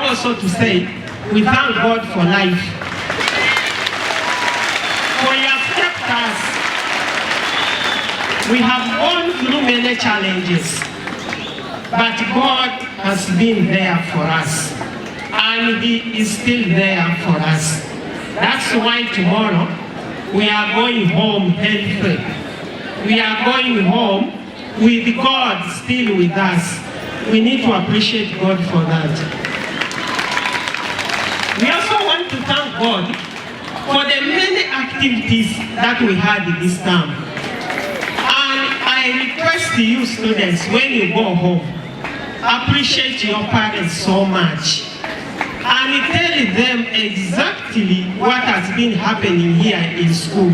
also to say, we thank God for life. For He has kept us. We have gone through many challenges, but God has been there for us, and He is still there for us. That's why tomorrow we are going home healthy. We are going home with God still with us. We need to appreciate God for that. We also want to thank God for the many activities that we had this term. And I request you students, when you go home, appreciate your parents so much. And tell them exactly what has been happening here in school.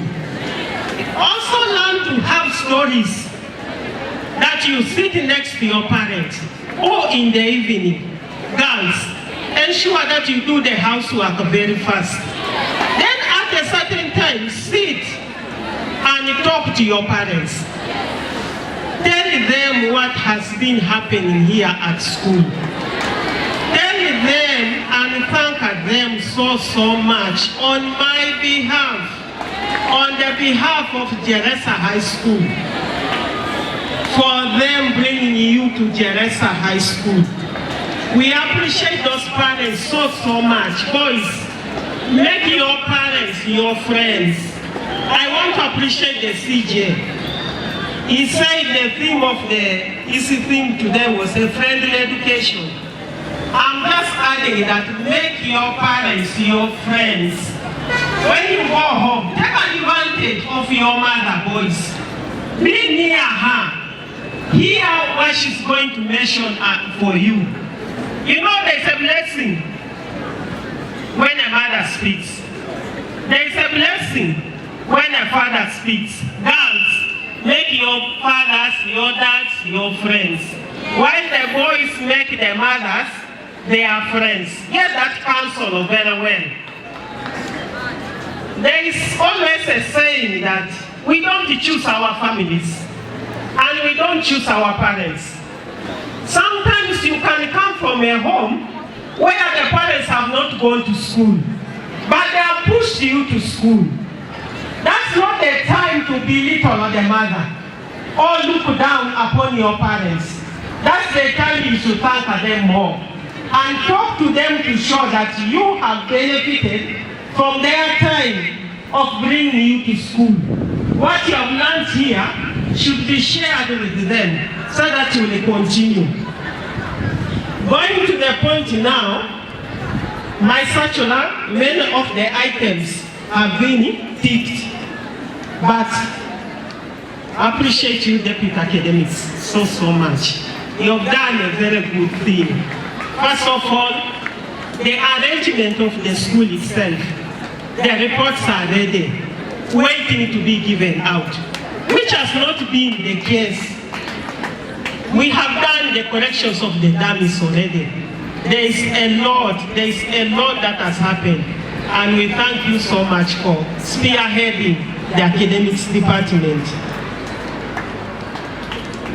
Also learn to have stories that you sit next to your parents, or in the evening. Girls, ensure that you do the housework very fast. Then at a certain time, sit and talk to your parents. Tell them what has been happening here at school. Tell them and thank them so much on my behalf, on the behalf of Jeresa High School, for them bringing you to Jeresa High School. We appreciate those parents so much. Boys, make your parents your friends. I want to appreciate the CJ. He said the theme of his theme today was a friendly education. I'm just adding that make your parents your friends. When you go home, take advantage of your mother, boys. Be near her. Hear what she's going to mention for you. You know, there's a blessing when a mother speaks. There's a blessing when a father speaks. Girls, make your fathers, your dads, your friends. While the boys make their mothers their friends. Get that counsel very well. There is always a saying that we don't choose our families and we don't choose our parents. Sometimes you can come from a home where the parents have not gone to school, but they have pushed you to school. That's not the time to belittle the mother or look down upon your parents. That's the time you should thank them more and talk to them to show that you have benefited from their time of bringing you to school. What you have learned here should be shared with them so that you will continue. Going to the point now, my circular, many of the items have been ticked, but I appreciate you, Deputy Academics, so much. You have done a very good thing. First of all, the arrangement of the school itself. The reports are ready, waiting to be given out, which has not been the case. We have done the corrections of the dummies already. There is a lot that has happened, and we thank you so much for spearheading the academics department.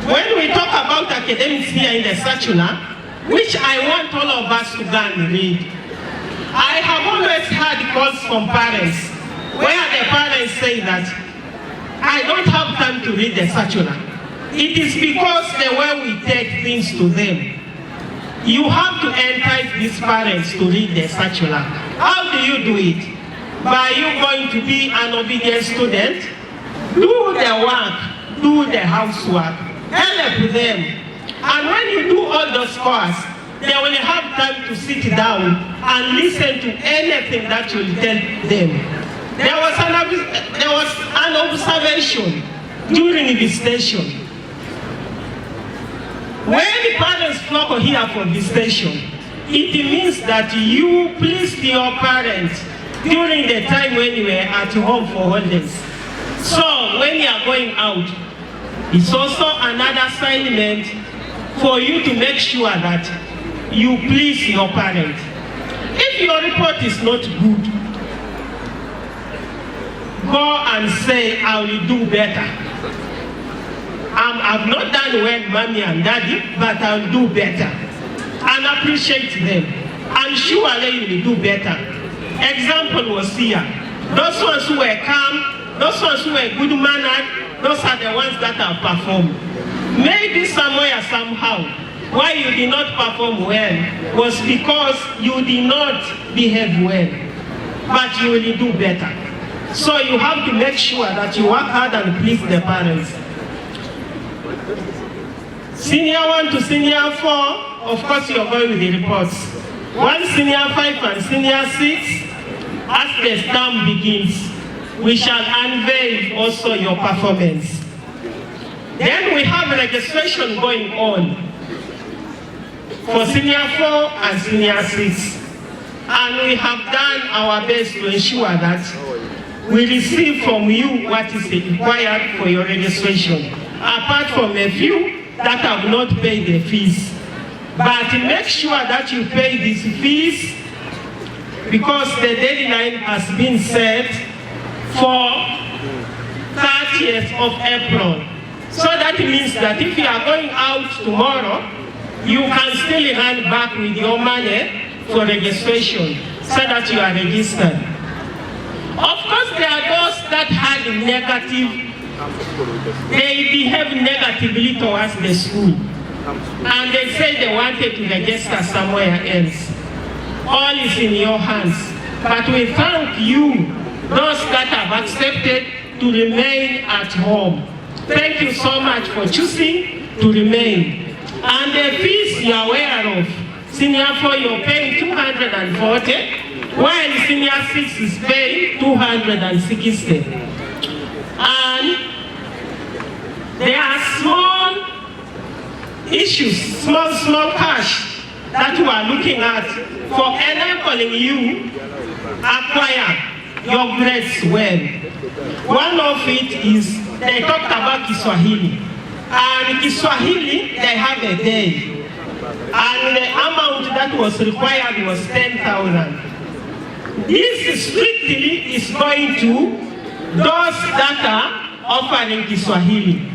When we talk about academics here in the circular, which I want all of us to go and read, I have always had calls from parents where the parents say that I don't have time to read the circular. It is because the way we take things to them. You have to entice these parents to read the circular. How do you do it? By you going to be an obedient student, do the work, do the housework, help them. And when you do all those courses, they will have time to sit down and listen to anything that you tell them. There was an observation during visitation. When the parents flock here for visitation, it means that you pleased your parents during the time when you were at home for holidays. So when you are going out, it's also another assignment for you to make sure that you please your parents. If your report is not good, go and say, I will do better. I've not done well, mommy and daddy, but I'll do better. And appreciate them. and surely you will do better. Example was here. Those ones who were calm, those ones who were good mannered, those are the ones that have performed. Maybe somewhere, somehow, why you did not perform well was because you did not behave well, but you will do better. So you have to make sure that you work hard and please the parents. Senior 1 to Senior 4, of course you're going with the reports. 1 Senior 5 and Senior 6, as the term begins, we shall unveil also your performance. Then we have registration going on for Senior 4 and Senior 6. And we have done our best to ensure that we receive from you what is required for your registration, apart from a few that have not paid the fees. But make sure that you pay these fees because the deadline has been set for 30th of April. So that means that if you are going out tomorrow, you can still run back with your money for registration so that you are registered. Of course, there are those that had they behave negatively towards the school. And they say they wanted to register somewhere else. All is in your hands. But we thank you, those that have accepted to remain at home. Thank you so much for choosing to remain. And the fees you are aware of, Senior 4 you're paying 240, while Senior 6 is paying 260. And there are small issues, small cash that we are looking at for enabling you acquire your grades well. One of it is, they talked about Kiswahili. And Kiswahili, they have a day. And the amount that was required was 10,000. This strictly is going to those that are offering Kiswahili.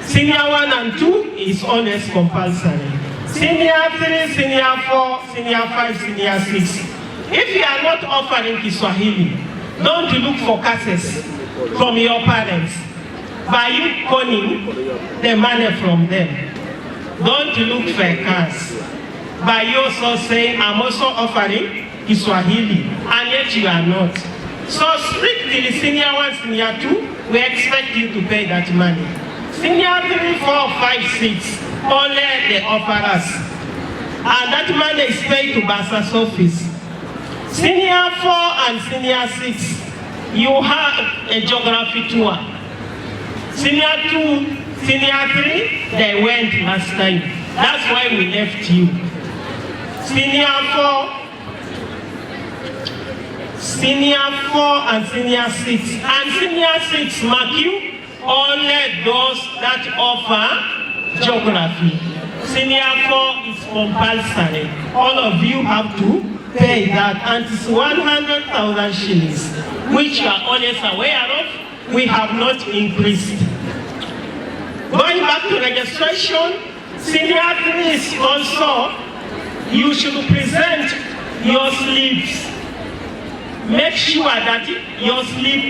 Senior 1 and 2 is always compulsory. Senior 3, Senior 4, Senior 5, Senior 6. If you are not offering Kiswahili, don't look for cases from your parents by you conning the money from them. Don't look for cars by you also saying, I'm also offering Kiswahili, and yet you are not. So strictly Senior 1, Senior 2, we expect you to pay that money. Senior 3, 4, 5, 6, only they offer us. And that money is paid to Basa's office. Senior 4 and Senior 6, you have a geography tour. Senior 2, Senior 3, they went last time. That's why we left you. Senior 4 and Senior 6. And Senior 6, mark you, only those that offer geography. Senior 4 is compulsory. All of you have to pay that, and it's 100,000 shillings, which you are always aware of. We have not increased. Going back to registration, Senior 3 is also, you should present your slips. Make sure that your slip